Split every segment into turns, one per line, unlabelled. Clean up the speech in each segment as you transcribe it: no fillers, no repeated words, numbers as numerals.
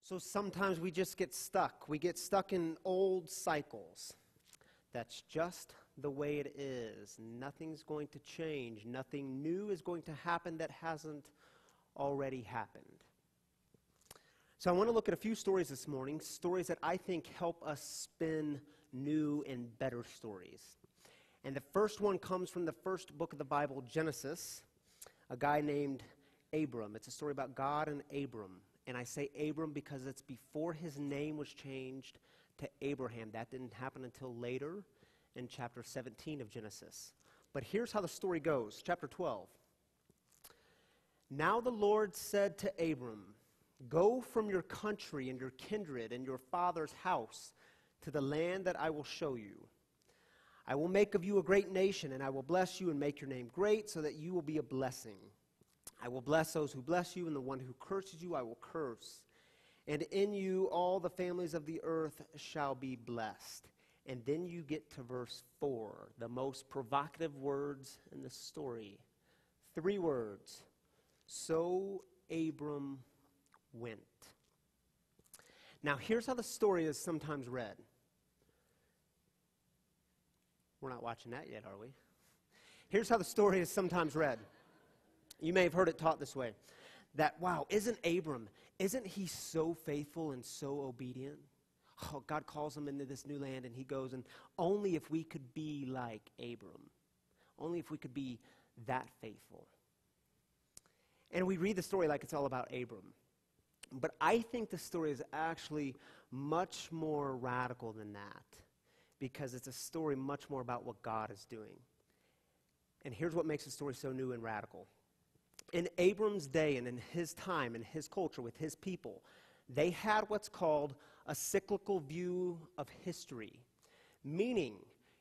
So sometimes we just get stuck. We get stuck in old cycles. That's just the way it is. Nothing's going to change. Nothing new is going to happen that hasn't already happened. So I want to look at a few stories this morning, stories that I think help us spin new and better stories. And the first one comes from the first book of the Bible, Genesis, a guy named Abram. It's a story about God and Abram. And I say Abram because it's before his name was changed to Abraham. That didn't happen until later in chapter 17 of Genesis. But here's how the story goes, chapter 12. Now the Lord said to Abram, "Go from your country and your kindred and your father's house to the land that I will show you. I will make of you a great nation, and I will bless you and make your name great so that you will be a blessing. I will bless those who bless you, and the one who curses you I will curse. And in you all the families of the earth shall be blessed." And then you get to verse 4, the most provocative words in the story. 3 words. So Abram went. Now here's how the story is sometimes read. We're not watching that yet, are we? Here's how the story is sometimes read. You may have heard it taught this way. That, wow, isn't he so faithful and so obedient? Oh, God calls him into this new land and he goes, and only if we could be like Abram. Only if we could be that faithful. And we read the story like it's all about Abram. But I think the story is actually much more radical than that, because it's a story much more about what God is doing. And here's what makes the story so new and radical. In Abram's day and in his time, in his culture, with his people, they had what's called a cyclical view of history, meaning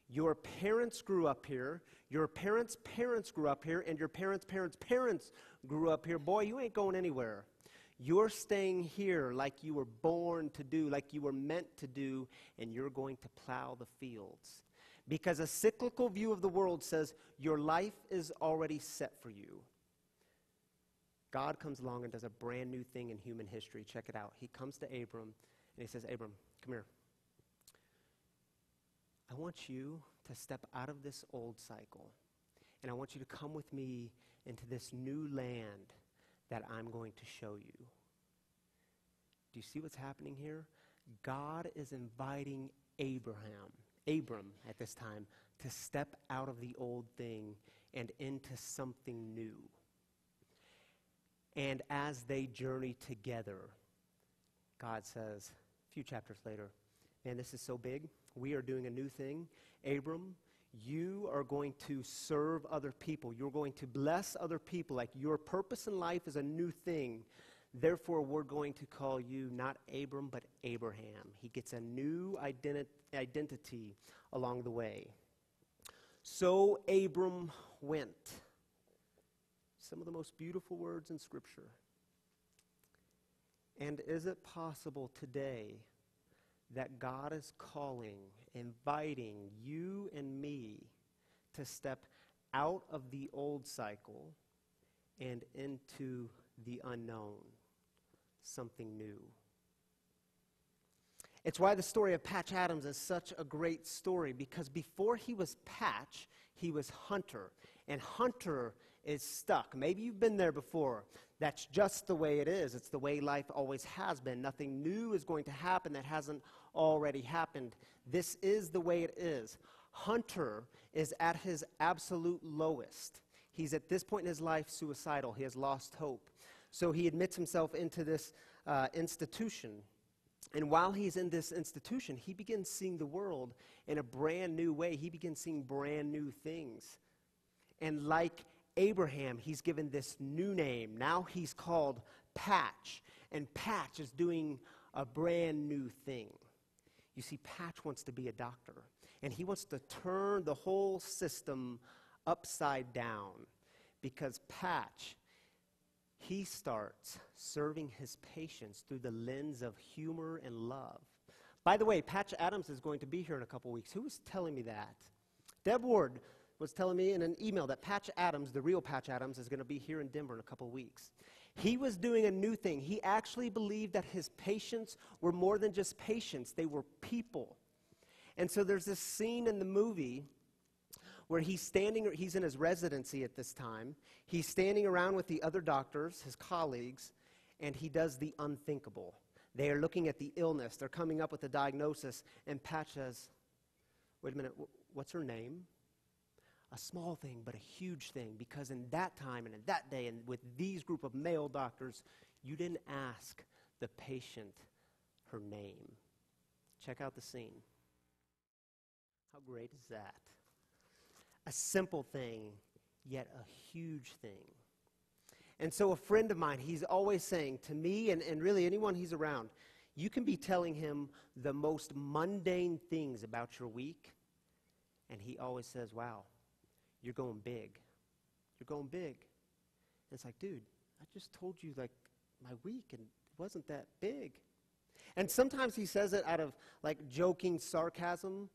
your parents grew up here, your parents' parents grew up here, and your parents' parents' parents grew up here. Boy, you ain't going anywhere. You're staying here like you were born to do, like you were meant to do, and you're going to plow the fields. Because a cyclical view of the world says your life is already set for you. God comes along and does a brand new thing in human history. Check it out. He comes to Abram and he says, "Abram, come here. I want you to step out of this old cycle, and I want you to come with me into this new land that I'm going to show you." Do you see what's happening here? God is inviting Abram at this time, to step out of the old thing and into something new. And as they journey together, God says, a few chapters later, "Man, this is so big. We are doing a new thing. Abram, you are going to serve other people. You're going to bless other people. Like, your purpose in life is a new thing. Therefore, we're going to call you not Abram, but Abraham." He gets a new identity along the way. So Abram went. Some of the most beautiful words in Scripture. And is it possible today that God is calling, inviting you and me to step out of the old cycle and into the unknown, something new? It's why the story of Patch Adams is such a great story, because before he was Patch, he was Hunter. And Hunter is stuck. Maybe you've been there before. That's just the way it is. It's the way life always has been. Nothing new is going to happen that hasn't already happened. This is the way it is. Hunter is at his absolute lowest. He's at this point in his life suicidal. He has lost hope. So he admits himself into this institution. And while he's in this institution, he begins seeing the world in a brand new way. He begins seeing brand new things. And like Abraham, he's given this new name. Now he's called Patch. And Patch is doing a brand new thing. You see, Patch wants to be a doctor. And he wants to turn the whole system upside down. Because Patch, he starts serving his patients through the lens of humor and love. By the way, Patch Adams is going to be here in a couple weeks. Who was telling me that? Deb Ward was telling me in an email that Patch Adams, the real Patch Adams, is going to be here in Denver in a couple weeks. He was doing a new thing. He actually believed that his patients were more than just patients. They were people. And so there's this scene in the movie where he's in his residency at this time. He's standing around with the other doctors, his colleagues, and he does the unthinkable. They are looking at the illness. They're coming up with a diagnosis, and Pat says, wait a minute, what's her name? A small thing, but a huge thing, because in that time and in that day and with these group of male doctors, you didn't ask the patient her name. Check out the scene. How great is that? A simple thing, yet a huge thing. And so a friend of mine, he's always saying to me and really anyone he's around, you can be telling him the most mundane things about your week, and he always says, wow, you're going big. You're going big. And it's like, dude, I just told you like my week and it wasn't that big. And sometimes he says it out of like joking sarcasm,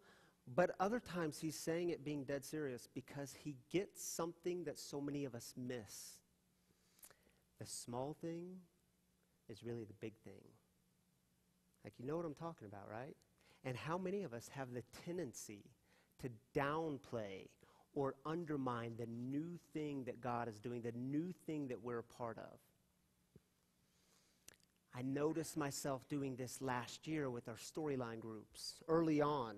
but other times he's saying it being dead serious because he gets something that so many of us miss. The small thing is really the big thing. Like, you know what I'm talking about, right? And how many of us have the tendency to downplay or undermine the new thing that God is doing, the new thing that we're a part of? I noticed myself doing this last year with our storyline groups. Early on,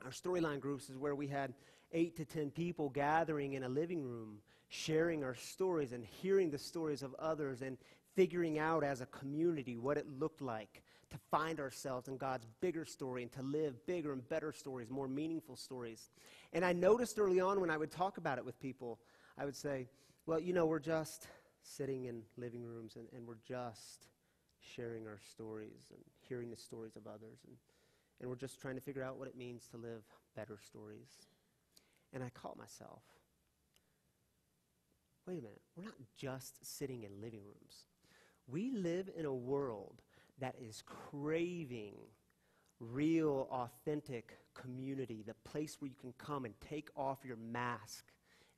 our storyline groups is where we had 8 to 10 people gathering in a living room, sharing our stories and hearing the stories of others and figuring out as a community what it looked like to find ourselves in God's bigger story and to live bigger and better stories, more meaningful stories. And I noticed early on when I would talk about it with people, I would say, well, you know, we're just sitting in living rooms and we're just sharing our stories and hearing the stories of others. And we're just trying to figure out what it means to live better stories. And I caught myself, wait a minute, we're not just sitting in living rooms. We live in a world that is craving real, authentic community, the place where you can come and take off your mask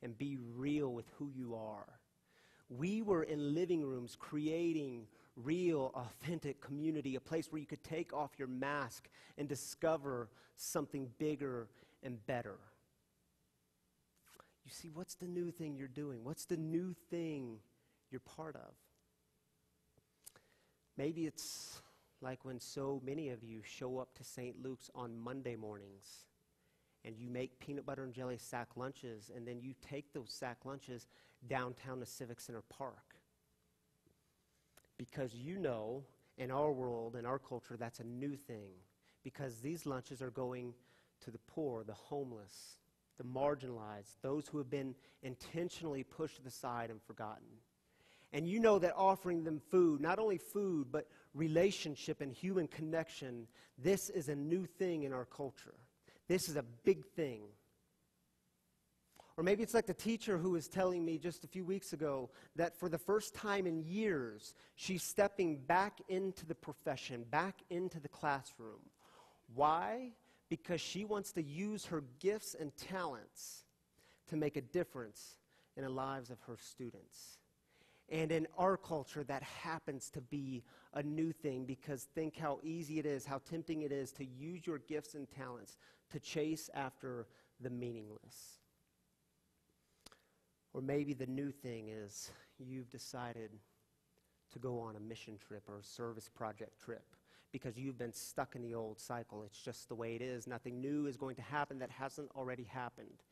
and be real with who you are. We were in living rooms creating real, authentic community, a place where you could take off your mask and discover something bigger and better. You see, what's the new thing you're doing? What's the new thing you're part of? Maybe it's like when so many of you show up to St. Luke's on Monday mornings and you make peanut butter and jelly sack lunches, and then you take those sack lunches downtown to Civic Center Park. Because you know, in our world, in our culture, that's a new thing. Because these lunches are going to the poor, the homeless, the marginalized, those who have been intentionally pushed to the side and forgotten. And you know that offering them food, not only food, but relationship and human connection, this is a new thing in our culture. This is a big thing. Or maybe it's like the teacher who was telling me just a few weeks ago that for the first time in years, she's stepping back into the profession, back into the classroom. Why? Because she wants to use her gifts and talents to make a difference in the lives of her students. And in our culture, that happens to be a new thing, because think how easy it is, how tempting it is to use your gifts and talents to chase after the meaningless. Or maybe the new thing is you've decided to go on a mission trip or a service project trip because you've been stuck in the old cycle. It's just the way it is. Nothing new is going to happen that hasn't already happened.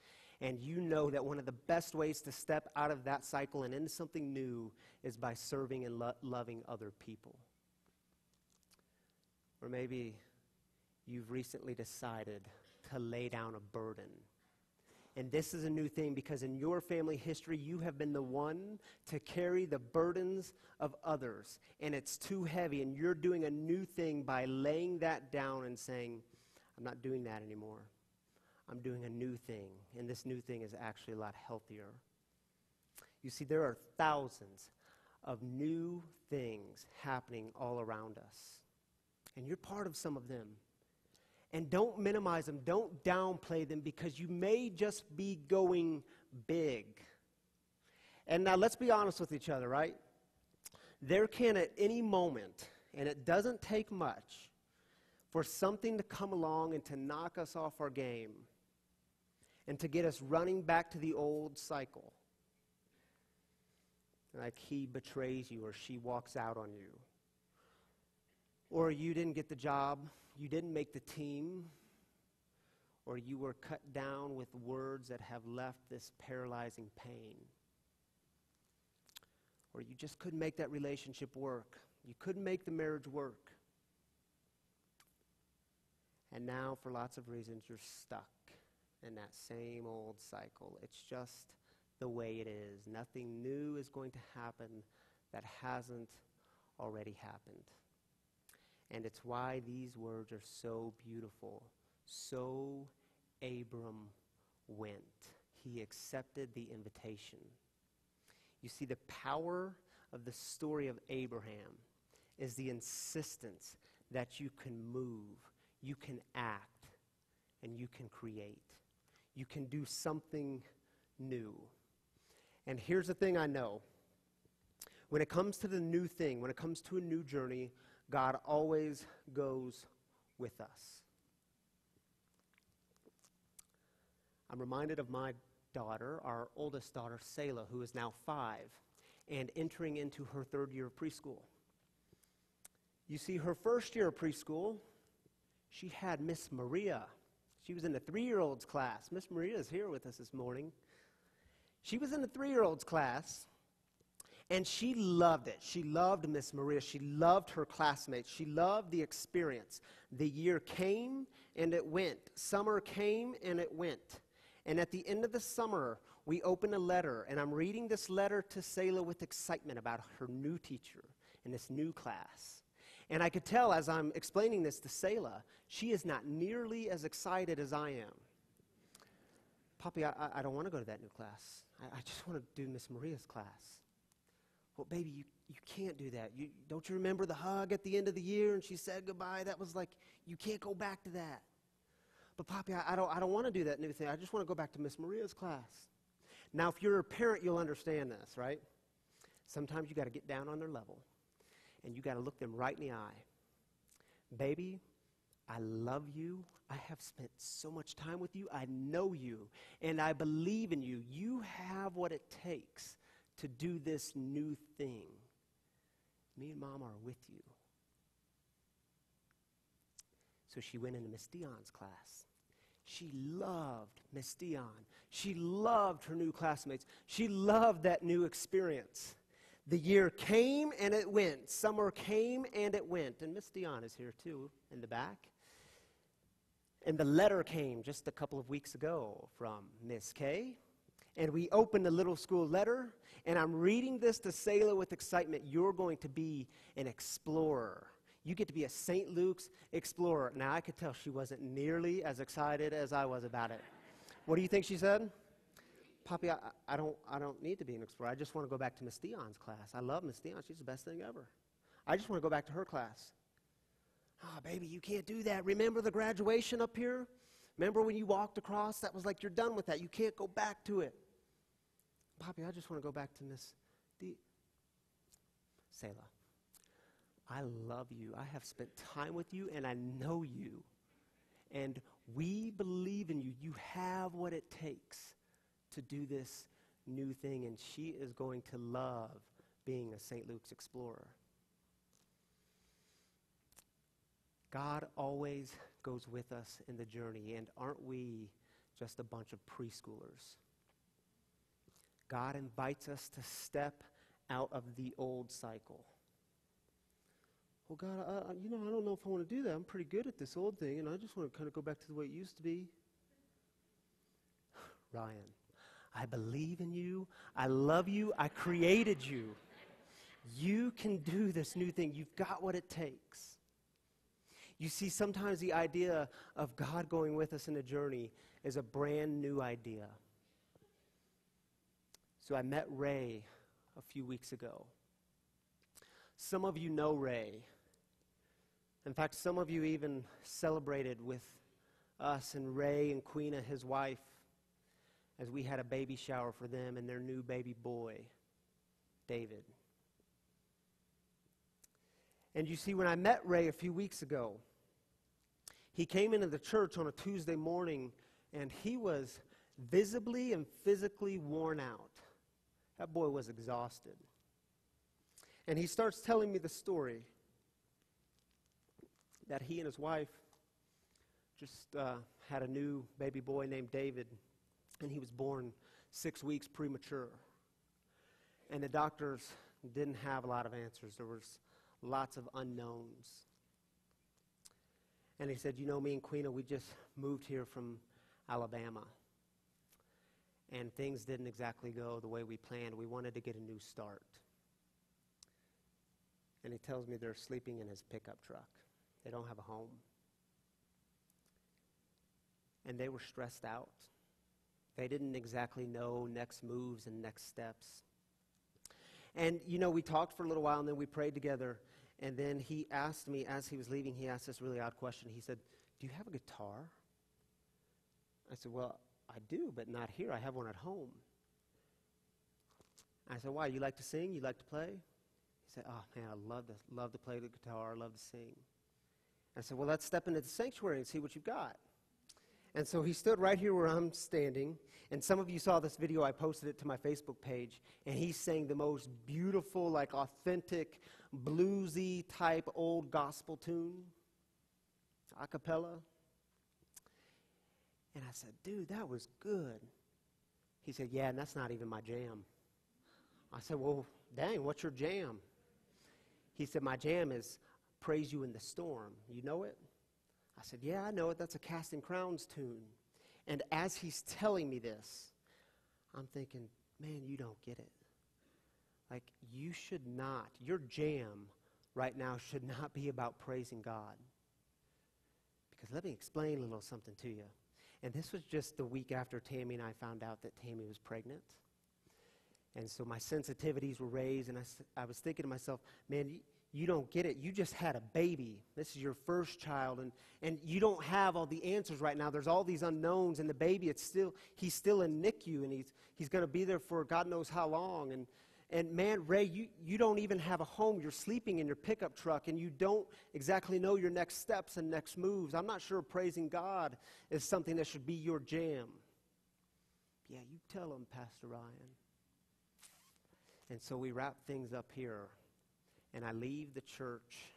And you know that one of the best ways to step out of that cycle and into something new is by serving and loving other people. Or maybe you've recently decided to lay down a burden. And this is a new thing because in your family history, you have been the one to carry the burdens of others. And it's too heavy, and you're doing a new thing by laying that down and saying, I'm not doing that anymore. I'm doing a new thing, and this new thing is actually a lot healthier. You see, there are thousands of new things happening all around us, and you're part of some of them. And don't minimize them, don't downplay them, because you may just be going big. And now let's be honest with each other, right? There can at any moment, and it doesn't take much, for something to come along and to knock us off our game and to get us running back to the old cycle. Like he betrays you or she walks out on you. Or you didn't get the job, you didn't make the team, or you were cut down with words that have left this paralyzing pain. Or you just couldn't make that relationship work. You couldn't make the marriage work. And now, for lots of reasons, you're stuck in that same old cycle. It's just the way it is. Nothing new is going to happen that hasn't already happened. And it's why these words are so beautiful. So Abram went. He accepted the invitation. You see, the power of the story of Abraham is the insistence that you can move, you can act, and you can create. You can do something new. And here's the thing I know. When it comes to the new thing, when it comes to a new journey, God always goes with us. I'm reminded of my daughter, our oldest daughter, Selah, who is now 5 and entering into her 3rd year of preschool. You see, her first year of preschool, she had Miss Maria. She was in the 3-year-olds class. Miss Maria is here with us this morning. She was in the 3-year-olds class, and she loved it. She loved Miss Maria. She loved her classmates. She loved the experience. The year came, and it went. Summer came, and it went. And at the end of the summer, we opened a letter, and I'm reading this letter to Selah with excitement about her new teacher in this new class. And I could tell as I'm explaining this to Selah, she is not nearly as excited as I am. Poppy, I don't want to go to that new class. I just want to do Miss Maria's class. Well, baby, you can't do that. Don't you remember the hug at the end of the year and she said goodbye? That was like, you can't go back to that. But Poppy, I don't want to do that new thing. I just want to go back to Miss Maria's class. Now, if you're a parent, you'll understand this, right? Sometimes you got to get down on their level and you got to look them right in the eye. Baby, I love you. I have spent so much time with you. I know you, and I believe in you. You have what it takes to do this new thing. Me and Mom are with you. So she went into Miss Dion's class. She loved Miss Dion. She loved her new classmates. She loved that new experience. The year came and it went. Summer came and it went. And Miss Dion is here too in the back. And the letter came just a couple of weeks ago from Miss Kay. And we opened the little school letter. And I'm reading this to Selah with excitement. You're going to be an explorer. You get to be a St. Luke's explorer. Now, I could tell she wasn't nearly as excited as I was about it. What do you think she said? Poppy, I don't need to be an explorer. I just want to go back to Miss Dion's class. I love Miss Dion. She's the best thing ever. I just want to go back to her class. Oh, baby, you can't do that. Remember the graduation up here? Remember when you walked across? That was like you're done with that. You can't go back to it. Poppy, I just want to go back to Miss Selah. I love you. I have spent time with you, and I know you. And we believe in you. You have what it takes to do this new thing, and she is going to love being a St. Luke's explorer. God always goes with us in the journey, and aren't we just a bunch of preschoolers? God invites us to step out of the old cycle. Well, God, I don't know if I want to do that. I'm pretty good at this old thing, and I just want to kind of go back to the way it used to be. Ryan, I believe in you. I love you. I created you. You can do this new thing. You've got what it takes. You see, sometimes the idea of God going with us in a journey is a brand new idea. So I met Ray a few weeks ago. Some of you know Ray. In fact, some of you even celebrated with us and Ray and Queena, his wife, as we had a baby shower for them and their new baby boy, David. And you see, when I met Ray a few weeks ago, he came into the church on a Tuesday morning, and he was visibly and physically worn out. That boy was exhausted. And he starts telling me the story that he and his wife just had a new baby boy named David, and he was born 6 weeks premature. And the doctors didn't have a lot of answers. There was lots of unknowns. And he said, you know, me and Queena, we just moved here from Alabama. And things didn't exactly go the way we planned. We wanted to get a new start. And he tells me they're sleeping in his pickup truck. They don't have a home. And they were stressed out. They didn't exactly know next moves and next steps. And, you know, we talked for a little while, and then we prayed together. And then he asked me, as he was leaving, he asked this really odd question. He said, do you have a guitar? I said, well, I do, but not here. I have one at home. I said, why? You like to sing? You like to play? He said, oh, man, I love to play the guitar. I love to sing. I said, well, let's step into the sanctuary and see what you've got. And so he stood right here where I'm standing, and some of you saw this video. I posted it to my Facebook page, and he sang the most beautiful, like authentic, bluesy type old gospel tune, a cappella. And I said, dude, that was good. He said, yeah, and that's not even my jam. I said, well, dang, what's your jam? He said, my jam is Praise You in the Storm. You know it? I said, yeah, I know it. That's a Casting Crowns tune. And as he's telling me this, I'm thinking, man, you don't get it. Like, you should not, your jam right now should not be about praising God. Because let me explain a little something to you. And this was just the week after Tammy and I found out that Tammy was pregnant. And so my sensitivities were raised, and I was thinking to myself, man, you don't get it. You just had a baby. This is your first child, and you don't have all the answers right now. There's all these unknowns, and the baby, he's still in NICU, and he's going to be there for God knows how long. And man, Ray, you don't even have a home. You're sleeping in your pickup truck, and you don't exactly know your next steps and next moves. I'm not sure praising God is something that should be your jam. Yeah, you tell him, Pastor Ryan. And so we wrap things up here. And I leave the church,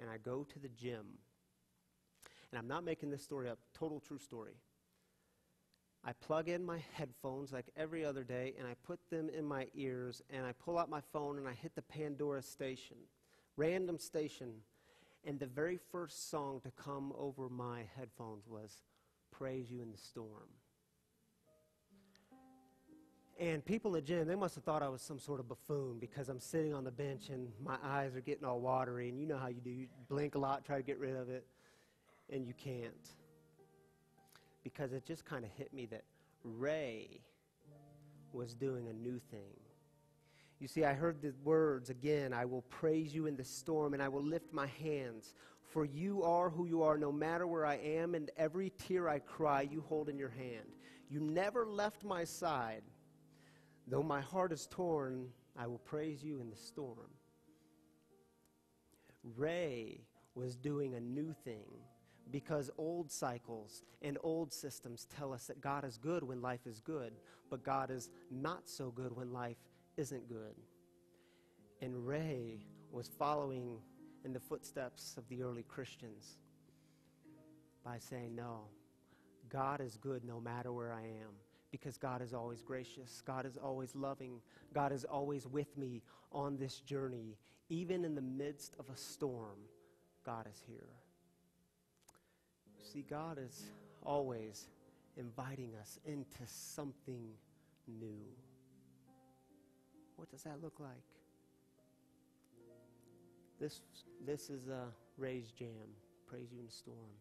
and I go to the gym. And I'm not making this story up, total true story. I plug in my headphones like every other day, and I put them in my ears, and I pull out my phone, and I hit the Pandora station, random station. And the very first song to come over my headphones was Praise You in the Storm. And people at the gym, they must have thought I was some sort of buffoon because I'm sitting on the bench and my eyes are getting all watery. And you know how you do. You blink a lot, try to get rid of it, and you can't. Because it just kind of hit me that Ray was doing a new thing. You see, I heard the words again, I will praise you in the storm and I will lift my hands. For you are who you are, no matter where I am, and every tear I cry, you hold in your hand. You never left my side. Though my heart is torn, I will praise you in the storm. Ray was doing a new thing because old cycles and old systems tell us that God is good when life is good, but God is not so good when life isn't good. And Ray was following in the footsteps of the early Christians by saying, no, God is good no matter where I am. Because God is always gracious. God is always loving. God is always with me on this journey. Even in the midst of a storm, God is here. See, God is always inviting us into something new. What does that look like? This is Ray's jam. Praise you in the storm.